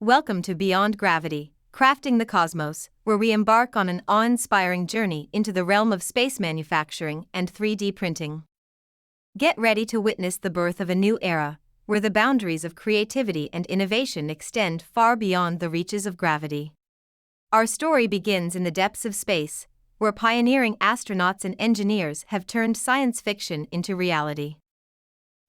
Welcome to Beyond Gravity, Crafting the Cosmos, where we embark on an awe-inspiring journey into the realm of space manufacturing and 3D printing. Get ready to witness the birth of a new era, where the boundaries of creativity and innovation extend far beyond the reaches of gravity. Our story begins in the depths of space, where pioneering astronauts and engineers have turned science fiction into reality.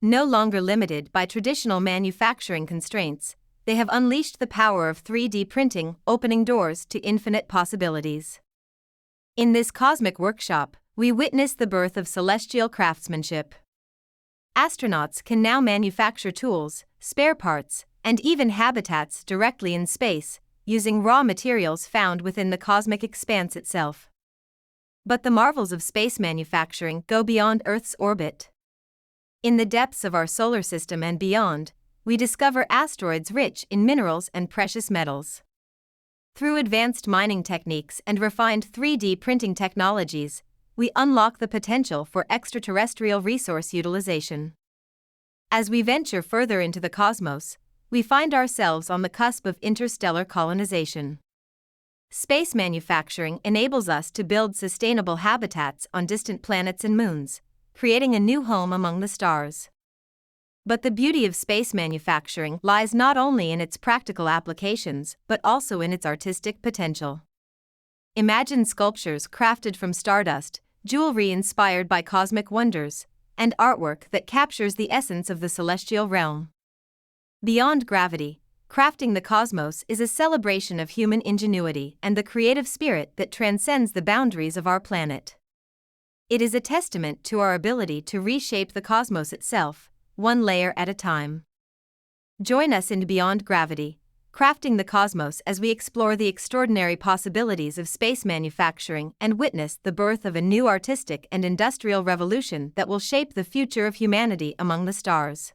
No longer limited by traditional manufacturing constraints, they have unleashed the power of 3D printing, opening doors to infinite possibilities. In this cosmic workshop, we witness the birth of celestial craftsmanship. Astronauts can now manufacture tools, spare parts, and even habitats directly in space, using raw materials found within the cosmic expanse itself. But the marvels of space manufacturing go beyond Earth's orbit. In the depths of our solar system and beyond, we discover asteroids rich in minerals and precious metals. Through advanced mining techniques and refined 3D printing technologies, we unlock the potential for extraterrestrial resource utilization. As we venture further into the cosmos, we find ourselves on the cusp of interstellar colonization. Space manufacturing enables us to build sustainable habitats on distant planets and moons, creating a new home among the stars. But the beauty of space manufacturing lies not only in its practical applications but also in its artistic potential. Imagine sculptures crafted from stardust, jewelry inspired by cosmic wonders, and artwork that captures the essence of the celestial realm. Beyond Gravity, Crafting the Cosmos is a celebration of human ingenuity and the creative spirit that transcends the boundaries of our planet. It is a testament to our ability to reshape the cosmos itself, one layer at a time. Join us in Beyond Gravity, Crafting the Cosmos as we explore the extraordinary possibilities of space manufacturing and witness the birth of a new artistic and industrial revolution that will shape the future of humanity among the stars.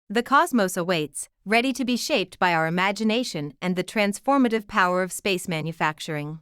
The cosmos awaits, ready to be shaped by our imagination and the transformative power of space manufacturing.